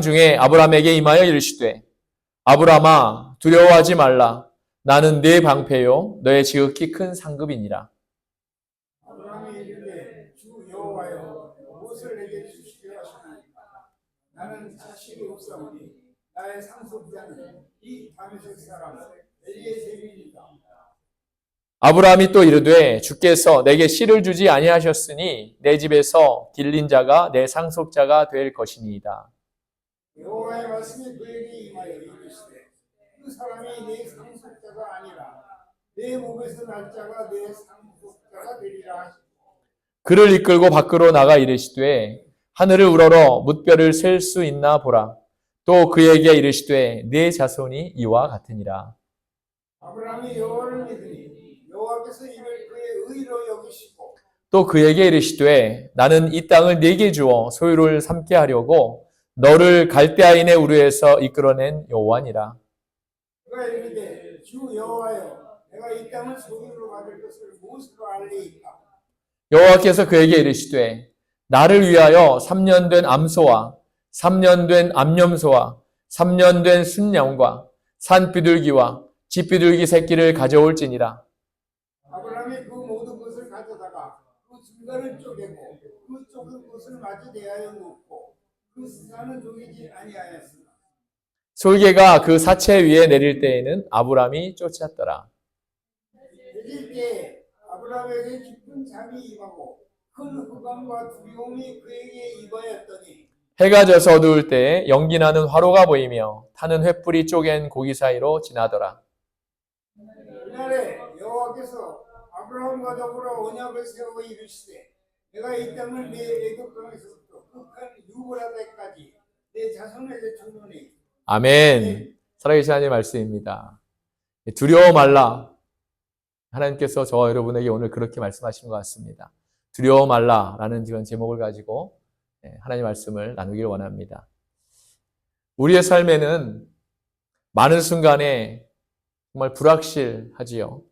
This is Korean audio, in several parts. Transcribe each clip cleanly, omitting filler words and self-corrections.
중에 아브라함에게 임하여 이르시되 아브라함아 두려워하지 말라. 나는 네 방패요 너의 지극히 큰 상급이니라. 아브라함이 이르되 주 여호와여 무엇을 내게 주시려 하시나이까. 나는 자식이 없사오니 나의 상속자는 이 다메섹 사람 엘리에셀이니이다. 아브라함이 또 이르되 주께서 내게 씨를 주지 아니하셨으니 내 집에서 길린 자가 내 상속자가 될 것이니이다. 여호와의 말씀이 그에게 임하여 이르시되 그 사람이 내 상속자가 아니라 내 몸에서 날 자가 내 상속자가 되리라 하시고 그를 이끌고 밖으로 나가 이르시되 하늘을 우러러 뭇별을 셀 수 있나 보라. 또 그에게 이르시되 네 자손이 이와 같으니라. 아브라함이 여호와를 믿으니 여호와께서 이를 그의 의로 여기시고 또 그에게 이르시되 나는 이 땅을 네게 주어 소유를 삼게 하려고 너를 갈대아인의 우르에서 이끌어낸 여호와니라. 그가 이르되 주 여호와여 내가 이 땅을 소유로 받을 것을 무엇으로 알리이까. 여호와께서 그에게 이르시되 나를 위하여 3년 된 암소와 3년 된 암염소와 3년 된 순양과 산비둘기와 집비둘기 새끼를 가져올지니라. 아브라함이 그 모든 것을 가져다가 그 중간을 쪼개고 그 좁은 것을 마주 대하여 놓고 그 수산은 조이지 아니하였으나 솔개가 그 사체 위에 내릴 때에는 아브라함이 쫓았더라. 내릴 때 아브라함에게 깊은 잠이 임하고 큰 흑암과 두려움이 그에게 임하였더니 해가 져서 어두울 때에 연기 나는 화로가 보이며 타는 횃불이 쪼갠 고기 사이로 지나더라. 그날에 여호와께서 아브라함과 더불어 언약을 세우고 이르시되 내가 이 땅을 내 애굽 땅에서부터 극한 유브라데까지 내 자손에게 주노니. 아멘. 살아계신 하나님의 말씀입니다. 두려워 말라. 하나님께서 저와 여러분에게 오늘 그렇게 말씀하신 것 같습니다. 두려워 말라라는 그런 제목을 가지고 하나님의 말씀을 나누길 원합니다. 우리의 삶에는 많은 순간에 정말 불확실하지요.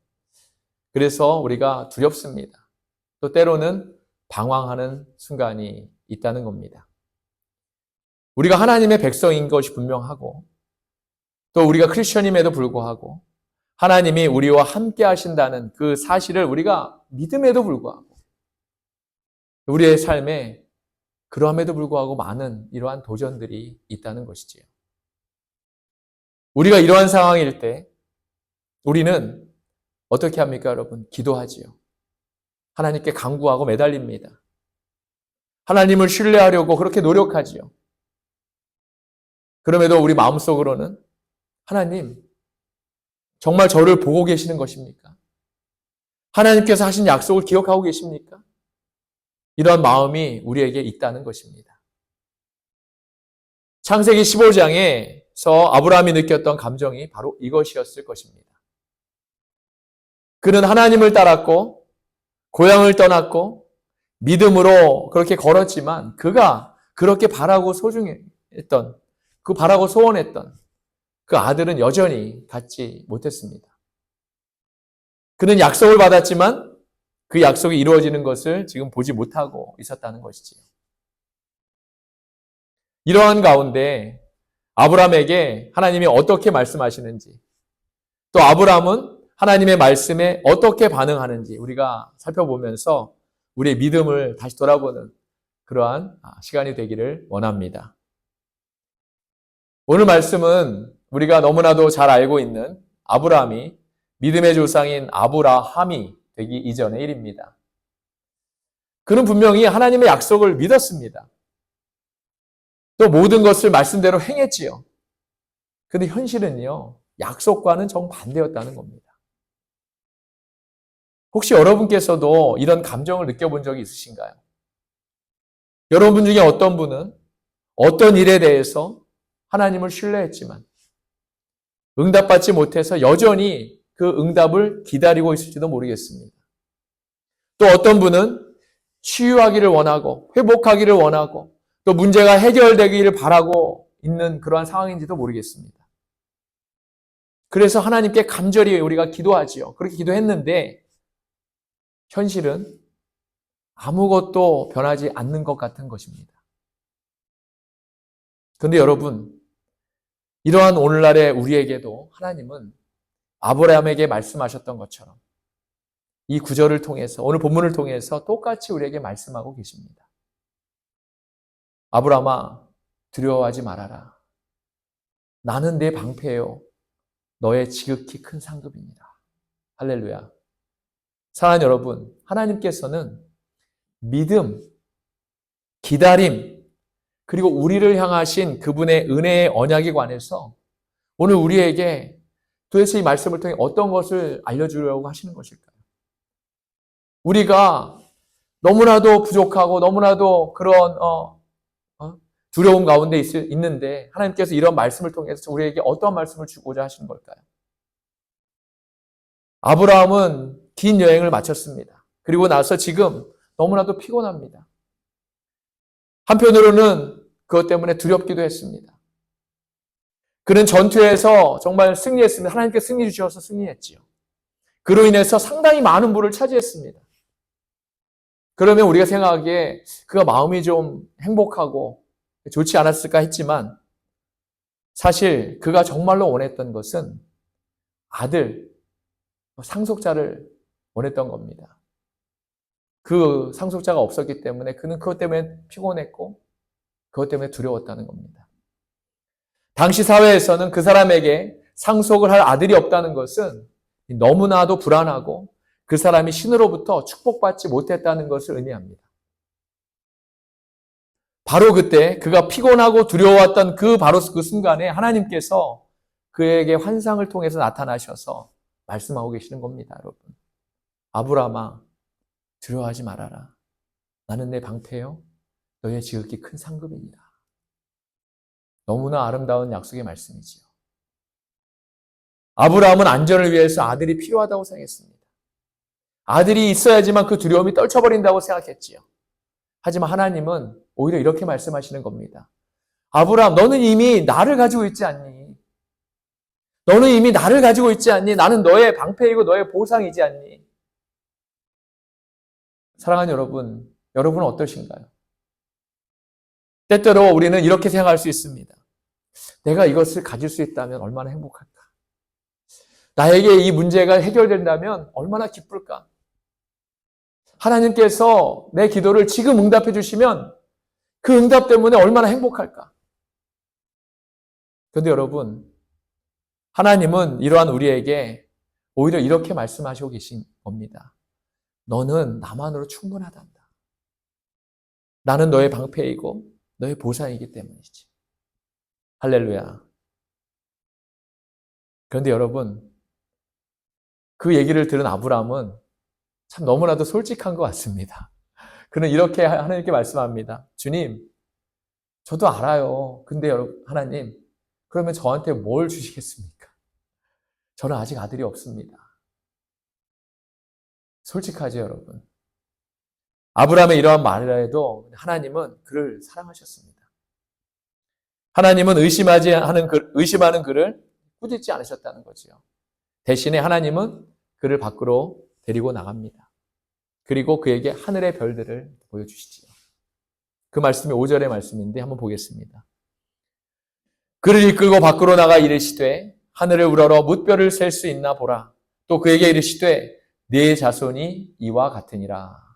그래서 우리가 두렵습니다. 또 때로는 방황하는 순간이 있다는 겁니다. 우리가 하나님의 백성인 것이 분명하고 또 우리가 크리스천임에도 불구하고 하나님이 우리와 함께 하신다는 그 사실을 우리가 믿음에도 불구하고 우리의 삶에 그럼에도 불구하고 많은 이러한 도전들이 있다는 것이지요. 우리가 이러한 상황일 때 우리는 어떻게 합니까, 여러분? 기도하지요. 하나님께 간구하고 매달립니다. 하나님을 신뢰하려고 그렇게 노력하지요. 그럼에도 우리 마음속으로는 하나님, 정말 저를 보고 계시는 것입니까? 하나님께서 하신 약속을 기억하고 계십니까? 이러한 마음이 우리에게 있다는 것입니다. 창세기 15장에서 아브라함이 느꼈던 감정이 바로 이것이었을 것입니다. 그는 하나님을 따랐고 고향을 떠났고 믿음으로 그렇게 걸었지만 그가 그렇게 바라고 소중했던 그 바라고 소원했던 그 아들은 여전히 갖지 못했습니다. 그는 약속을 받았지만 그 약속이 이루어지는 것을 지금 보지 못하고 있었다는 것이지요. 이러한 가운데 아브라함에게 하나님이 어떻게 말씀하시는지 또 아브라함은 하나님의 말씀에 어떻게 반응하는지 우리가 살펴보면서 우리의 믿음을 다시 돌아보는 그러한 시간이 되기를 원합니다. 오늘 말씀은 우리가 너무나도 잘 알고 있는 아브라함이 믿음의 조상인 아브라함이 되기 이전의 일입니다. 그는 분명히 하나님의 약속을 믿었습니다. 또 모든 것을 말씀대로 행했지요. 그런데 현실은요, 약속과는 정반대였다는 겁니다. 혹시 여러분께서도 이런 감정을 느껴본 적이 있으신가요? 여러분 중에 어떤 분은 어떤 일에 대해서 하나님을 신뢰했지만 응답받지 못해서 여전히 그 응답을 기다리고 있을지도 모르겠습니다. 또 어떤 분은 치유하기를 원하고 회복하기를 원하고 또 문제가 해결되기를 바라고 있는 그러한 상황인지도 모르겠습니다. 그래서 하나님께 간절히 우리가 기도하지요. 그렇게 기도했는데 현실은 아무것도 변하지 않는 것 같은 것입니다. 그런데 여러분, 이러한 오늘날의 우리에게도 하나님은 아브라함에게 말씀하셨던 것처럼 이 구절을 통해서, 오늘 본문을 통해서 똑같이 우리에게 말씀하고 계십니다. 아브라함아, 두려워하지 말아라. 나는 내 방패요, 너의 지극히 큰 상급입니다. 할렐루야. 사랑하는 여러분, 하나님께서는 믿음, 기다림, 그리고 우리를 향하신 그분의 은혜의 언약에 관해서 오늘 우리에게 도대체 이 말씀을 통해 어떤 것을 알려주려고 하시는 것일까요? 우리가 너무나도 부족하고 너무나도 그런 두려움 가운데 있는데 하나님께서 이런 말씀을 통해서 우리에게 어떤 말씀을 주고자 하시는 걸까요? 아브라함은 긴 여행을 마쳤습니다. 그리고 나서 지금 너무나도 피곤합니다. 한편으로는 그것 때문에 두렵기도 했습니다. 그는 전투에서 정말 승리했습니다. 하나님께 승리 주셔서 승리했지요. 그로 인해서 상당히 많은 부를 차지했습니다. 그러면 우리가 생각하기에 그가 마음이 좀 행복하고 좋지 않았을까 했지만 사실 그가 정말로 원했던 것은 아들, 상속자를 원했던 겁니다. 그 상속자가 없었기 때문에 그는 그것 때문에 피곤했고 그것 때문에 두려웠다는 겁니다. 당시 사회에서는 그 사람에게 상속을 할 아들이 없다는 것은 너무나도 불안하고 그 사람이 신으로부터 축복받지 못했다는 것을 의미합니다. 바로 그때 그가 피곤하고 두려워했던 바로 그 순간에 하나님께서 그에게 환상을 통해서 나타나셔서 말씀하고 계시는 겁니다, 여러분. 아브라함아, 두려워하지 말아라. 나는 내 방패요, 너의 지극히 큰 상급이니라. 너무나 아름다운 약속의 말씀이지요. 아브라함은 안전을 위해서 아들이 필요하다고 생각했습니다. 아들이 있어야지만 그 두려움이 떨쳐버린다고 생각했지요. 하지만 하나님은 오히려 이렇게 말씀하시는 겁니다. 아브라함, 너는 이미 나를 가지고 있지 않니? 너는 이미 나를 가지고 있지 않니? 나는 너의 방패이고 너의 보상이지 않니? 사랑하는 여러분, 여러분은 어떠신가요? 때때로 우리는 이렇게 생각할 수 있습니다. 내가 이것을 가질 수 있다면 얼마나 행복할까? 나에게 이 문제가 해결된다면 얼마나 기쁠까? 하나님께서 내 기도를 지금 응답해 주시면 그 응답 때문에 얼마나 행복할까? 그런데 여러분, 하나님은 이러한 우리에게 오히려 이렇게 말씀하시고 계신 겁니다. 너는 나만으로 충분하단다. 나는 너의 방패이고 너의 보상이기 때문이지. 할렐루야. 그런데 여러분, 그 얘기를 들은 아브라함은 참 너무나도 솔직한 것 같습니다. 그는 이렇게 하나님께 말씀합니다. 주님, 저도 알아요. 근데 여러분, 하나님, 그러면 저한테 뭘 주시겠습니까? 저는 아직 아들이 없습니다. 솔직하죠, 여러분. 아브라함의 이러한 말을 해도 하나님은 그를 사랑하셨습니다. 하나님은 의심하는 그를 꾸짖지 않으셨다는 거지요. 대신에 하나님은 그를 밖으로 데리고 나갑니다. 그리고 그에게 하늘의 별들을 보여주시지요. 그 말씀이 5절의 말씀인데 한번 보겠습니다. 그를 이끌고 밖으로 나가 이르시되 하늘을 우러러 뭇별을 셀 수 있나 보라. 또 그에게 이르시되 네 자손이 이와 같으니라.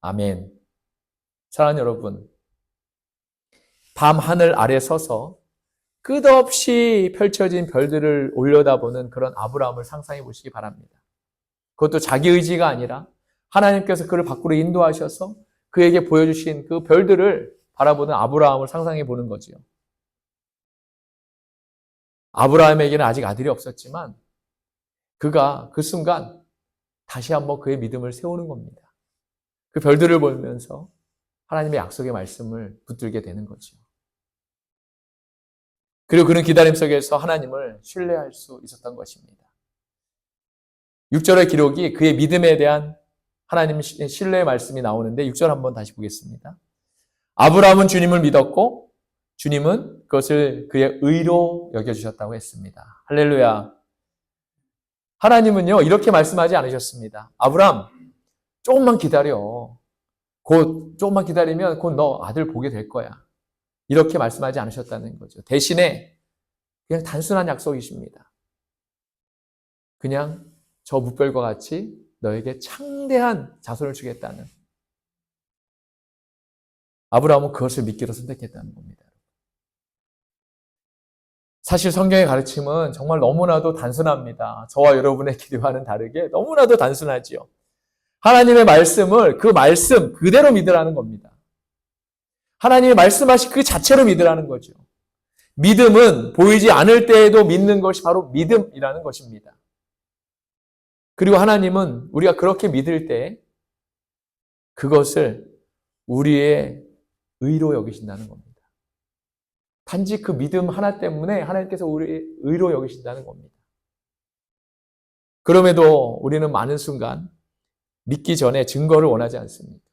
아멘. 사랑하는 여러분, 밤 하늘 아래 서서 끝없이 펼쳐진 별들을 올려다보는 그런 아브라함을 상상해 보시기 바랍니다. 그것도 자기 의지가 아니라 하나님께서 그를 밖으로 인도하셔서 그에게 보여주신 그 별들을 바라보는 아브라함을 상상해 보는 거지요. 아브라함에게는 아직 아들이 없었지만 그가 그 순간 다시 한번 그의 믿음을 세우는 겁니다. 그 별들을 보면서 하나님의 약속의 말씀을 붙들게 되는 거죠. 그리고 그는 기다림 속에서 하나님을 신뢰할 수 있었던 것입니다. 6절의 기록이 그의 믿음에 대한 하나님 신뢰의 말씀이 나오는데 6절 한번 다시 보겠습니다. 아브라함은 주님을 믿었고 주님은 그것을 그의 의로 여겨주셨다고 했습니다. 할렐루야. 하나님은요, 이렇게 말씀하지 않으셨습니다. 아브라함, 조금만 기다려. 조금만 기다리면 곧 너 아들 보게 될 거야. 이렇게 말씀하지 않으셨다는 거죠. 대신에 그냥 단순한 약속이십니다. 그냥 저 무별과 같이 너에게 창대한 자손을 주겠다는. 아브라함은 그것을 믿기로 선택했다는 겁니다. 사실 성경의 가르침은 정말 너무나도 단순합니다. 저와 여러분의 기도와는 다르게 너무나도 단순하지요. 하나님의 말씀을 그 말씀 그대로 믿으라는 겁니다. 하나님이 말씀하신 그 자체로 믿으라는 거죠. 믿음은 보이지 않을 때에도 믿는 것이 바로 믿음이라는 것입니다. 그리고 하나님은 우리가 그렇게 믿을 때 그것을 우리의 의로 여기신다는 겁니다. 단지 그 믿음 하나 때문에 하나님께서 우리의 의로 여기신다는 겁니다. 그럼에도 우리는 많은 순간 믿기 전에 증거를 원하지 않습니다.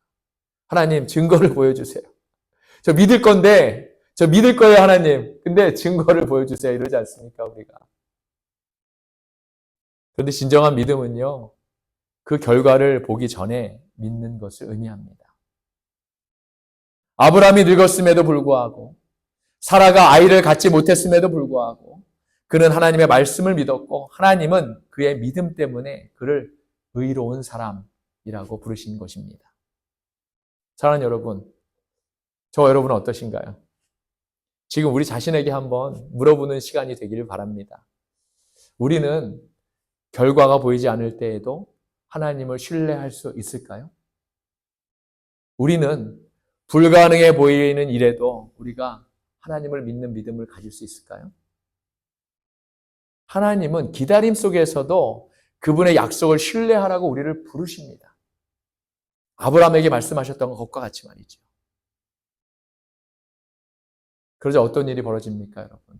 하나님, 증거를 보여주세요. 저 믿을 건데, 저 믿을 거예요, 하나님. 근데 증거를 보여주세요. 이러지 않습니까, 우리가? 그런데 진정한 믿음은요, 그 결과를 보기 전에 믿는 것을 의미합니다. 아브라함이 늙었음에도 불구하고, 사라가 아이를 갖지 못했음에도 불구하고, 그는 하나님의 말씀을 믿었고, 하나님은 그의 믿음 때문에 그를 의로운 사람이라고 부르신 것입니다. 사랑하는 여러분, 저와 여러분은 어떠신가요? 지금 우리 자신에게 한번 물어보는 시간이 되기를 바랍니다. 우리는 결과가 보이지 않을 때에도 하나님을 신뢰할 수 있을까요? 우리는 불가능해 보이는 일에도 우리가 하나님을 믿는 믿음을 가질 수 있을까요? 하나님은 기다림 속에서도 그분의 약속을 신뢰하라고 우리를 부르십니다. 아브라함에게 말씀하셨던 것과 같이 말이죠. 그러자 어떤 일이 벌어집니까, 여러분?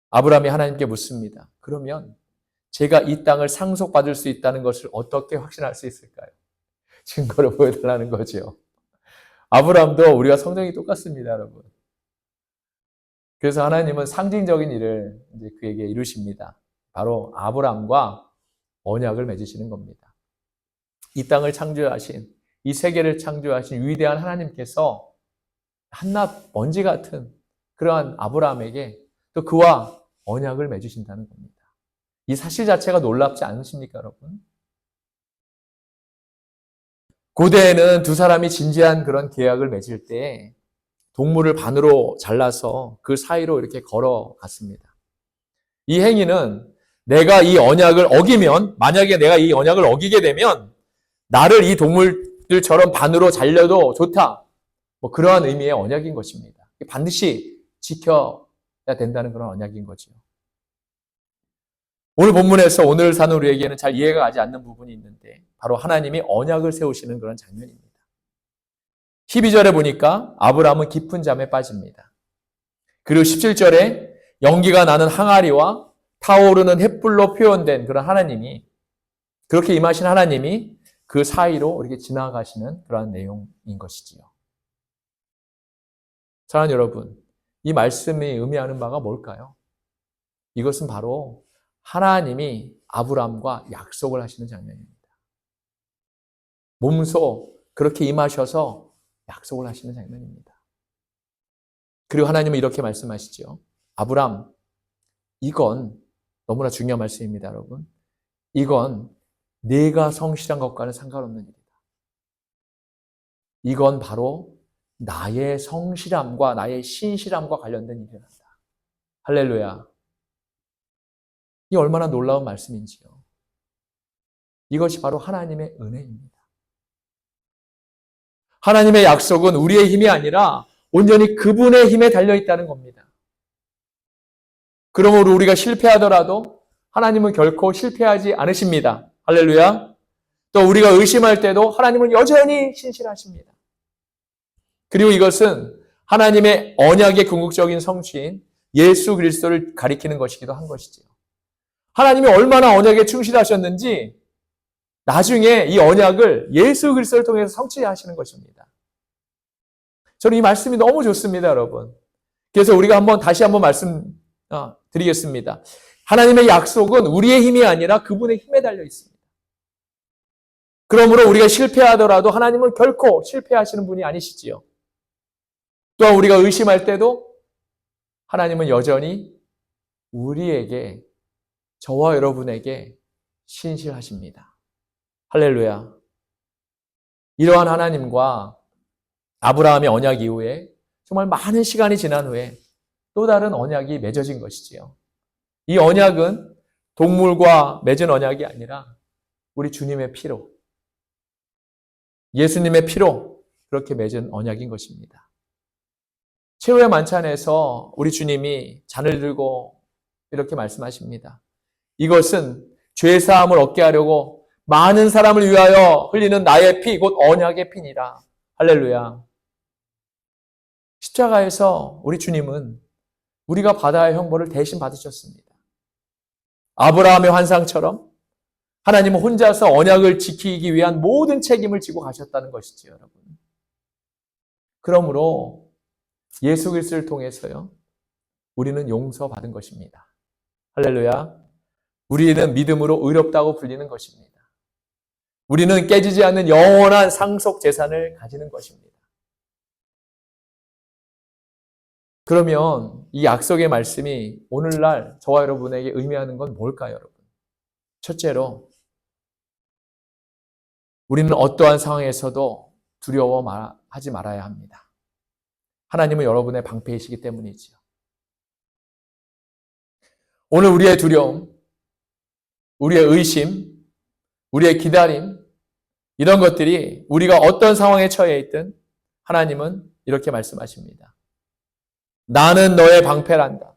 아브라함이 하나님께 묻습니다. 그러면 제가 이 땅을 상속받을 수 있다는 것을 어떻게 확신할 수 있을까요? 증거를 보여달라는 거죠. 아브라함도 우리가 성정이 똑같습니다, 여러분. 그래서 하나님은 상징적인 일을 이제 그에게 이루십니다. 바로 아브라함과 언약을 맺으시는 겁니다. 이 땅을 창조하신, 이 세계를 창조하신 위대한 하나님께서 한낱 먼지 같은 그러한 아브라함에게 또 그와 언약을 맺으신다는 겁니다. 이 사실 자체가 놀랍지 않으십니까, 여러분? 고대에는 두 사람이 진지한 그런 계약을 맺을 때 동물을 반으로 잘라서 그 사이로 이렇게 걸어갔습니다. 이 행위는 내가 이 언약을 어기면, 만약에 내가 이 언약을 어기게 되면 나를 이 동물들처럼 반으로 잘려도 좋다. 그러한 의미의 언약인 것입니다. 반드시 지켜야 된다는 그런 언약인 거죠. 오늘 본문에서 오늘 사는 우리에게는 잘 이해가 가지 않는 부분이 있는데 바로 하나님이 언약을 세우시는 그런 장면입니다. 12절에 보니까 아브라함은 깊은 잠에 빠집니다. 그리고 17절에 연기가 나는 항아리와 타오르는 횃불로 표현된 그런 하나님이, 그렇게 임하신 하나님이 그 사이로 이렇게 지나가시는 그런 내용인 것이지요. 사랑하는 여러분, 이 말씀이 의미하는 바가 뭘까요? 이것은 바로 하나님이 아브라함과 약속을 하시는 장면입니다. 몸소 그렇게 임하셔서 약속을 하시는 장면입니다. 그리고 하나님은 이렇게 말씀하시죠. 아브라함, 이건 너무나 중요한 말씀입니다, 여러분. 이건 네가 성실한 것과는 상관없는 일이다. 이건 바로 나의 성실함과 나의 신실함과 관련된 일이란다. 할렐루야. 이 얼마나 놀라운 말씀인지요. 이것이 바로 하나님의 은혜입니다. 하나님의 약속은 우리의 힘이 아니라 온전히 그분의 힘에 달려있다는 겁니다. 그러므로 우리가 실패하더라도 하나님은 결코 실패하지 않으십니다. 할렐루야. 또 우리가 의심할 때도 하나님은 여전히 신실하십니다. 그리고 이것은 하나님의 언약의 궁극적인 성취인 예수 그리스도를 가리키는 것이기도 한 것이죠. 하나님이 얼마나 언약에 충실하셨는지 나중에 이 언약을 예수 그리스도를 통해서 성취하시는 것입니다. 저는 이 말씀이 너무 좋습니다, 여러분. 그래서 우리가 다시 한번 말씀 드리겠습니다. 하나님의 약속은 우리의 힘이 아니라 그분의 힘에 달려 있습니다. 그러므로 우리가 실패하더라도 하나님은 결코 실패하시는 분이 아니시지요. 또한 우리가 의심할 때도 하나님은 여전히 우리에게, 저와 여러분에게 신실하십니다. 할렐루야. 이러한 하나님과 아브라함의 언약 이후에 정말 많은 시간이 지난 후에 또 다른 언약이 맺어진 것이지요. 이 언약은 동물과 맺은 언약이 아니라 우리 주님의 피로, 예수님의 피로 그렇게 맺은 언약인 것입니다. 최후의 만찬에서 우리 주님이 잔을 들고 이렇게 말씀하십니다. 이것은 죄사함을 얻게 하려고 많은 사람을 위하여 흘리는 나의 피, 곧 언약의 피니라. 할렐루야. 십자가에서 우리 주님은 우리가 받아야 할 형벌을 대신 받으셨습니다. 아브라함의 환상처럼 하나님은 혼자서 언약을 지키기 위한 모든 책임을 지고 가셨다는 것이지요, 여러분. 그러므로 예수 그리스도를 통해서요, 우리는 용서받은 것입니다. 할렐루야. 우리는 믿음으로 의롭다고 불리는 것입니다. 우리는 깨지지 않는 영원한 상속 재산을 가지는 것입니다. 그러면 이 약속의 말씀이 오늘날 저와 여러분에게 의미하는 건 뭘까요, 여러분? 첫째로, 우리는 어떠한 상황에서도 두려워하지 말아야 합니다. 하나님은 여러분의 방패이시기 때문이지요. 오늘 우리의 두려움, 우리의 의심, 우리의 기다림, 이런 것들이 우리가 어떤 상황에 처해 있든 하나님은 이렇게 말씀하십니다. 나는 너의 방패란다.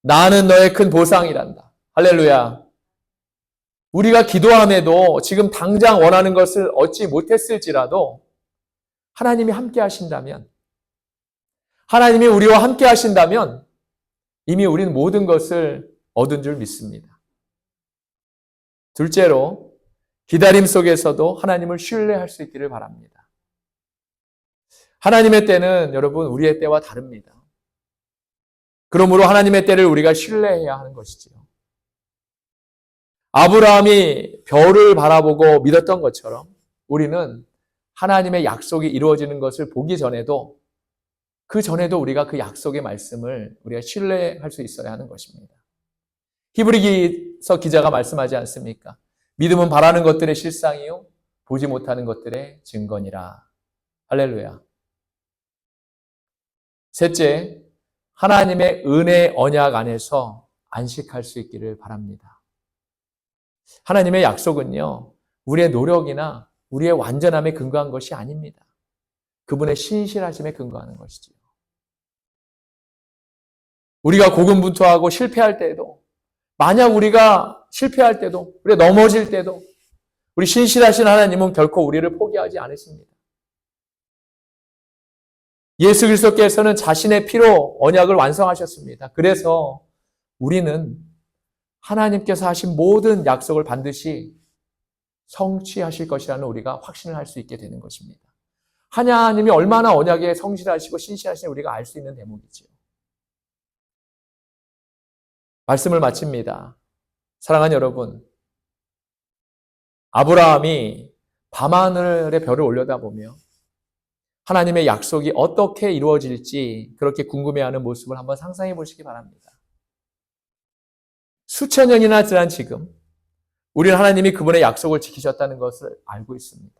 나는 너의 큰 보상이란다. 할렐루야. 우리가 기도함에도 지금 당장 원하는 것을 얻지 못했을지라도 하나님이 함께 하신다면, 하나님이 우리와 함께 하신다면 이미 우리는 모든 것을 얻은 줄 믿습니다. 둘째로, 기다림 속에서도 하나님을 신뢰할 수 있기를 바랍니다. 하나님의 때는 여러분 우리의 때와 다릅니다. 그러므로 하나님의 때를 우리가 신뢰해야 하는 것이지요. 아브라함이 별을 바라보고 믿었던 것처럼 우리는 하나님의 약속이 이루어지는 것을 보기 전에도, 그 전에도 우리가 그 약속의 말씀을 우리가 신뢰할 수 있어야 하는 것입니다. 히브리서 기자가 말씀하지 않습니까? 믿음은 바라는 것들의 실상이요 보지 못하는 것들의 증거니라. 할렐루야. 셋째, 하나님의 은혜 언약 안에서 안식할 수 있기를 바랍니다. 하나님의 약속은요, 우리의 노력이나 우리의 완전함에 근거한 것이 아닙니다. 그분의 신실하심에 근거하는 것이지요. 우리가 고군분투하고 실패할 때에도, 만약 우리가 실패할 때도, 우리가 넘어질 때도 우리 신실하신 하나님은 결코 우리를 포기하지 않으십니다. 예수 그리스도께서는 자신의 피로 언약을 완성하셨습니다. 그래서 우리는 하나님께서 하신 모든 약속을 반드시 성취하실 것이라는 우리가 확신을 할 수 있게 되는 것입니다. 하나님이 얼마나 언약에 성실하시고 신실하신 우리가 알 수 있는 대목이지요. 말씀을 마칩니다. 사랑하는 여러분, 아브라함이 밤하늘의 별을 올려다보며 하나님의 약속이 어떻게 이루어질지 그렇게 궁금해하는 모습을 한번 상상해 보시기 바랍니다. 수천 년이나 지난 지금 우리는 하나님이 그분의 약속을 지키셨다는 것을 알고 있습니다.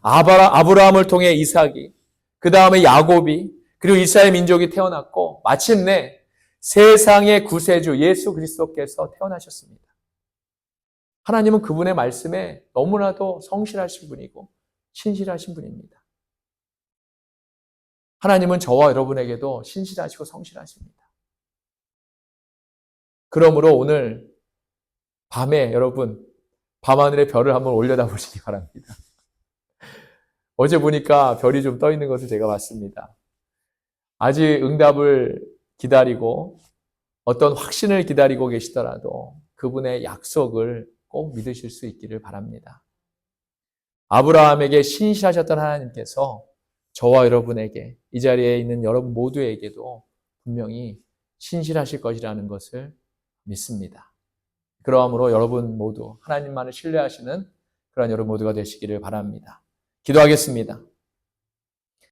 아브라함을 통해 이삭이, 그 다음에 야곱이, 그리고 이스라엘 민족이 태어났고 마침내 세상의 구세주 예수 그리스도께서 태어나셨습니다. 하나님은 그분의 말씀에 너무나도 성실하신 분이고 신실하신 분입니다. 하나님은 저와 여러분에게도 신실하시고 성실하십니다. 그러므로 오늘 밤에 여러분 밤하늘의 별을 한번 올려다보시기 바랍니다. 어제 보니까 별이 좀 떠 있는 것을 제가 봤습니다. 아직 응답을 기다리고 어떤 확신을 기다리고 계시더라도 그분의 약속을 꼭 믿으실 수 있기를 바랍니다. 아브라함에게 신실하셨던 하나님께서 저와 여러분에게, 이 자리에 있는 여러분 모두에게도 분명히 신실하실 것이라는 것을 믿습니다. 그러므로 여러분 모두 하나님만을 신뢰하시는 그런 여러분 모두가 되시기를 바랍니다. 기도하겠습니다.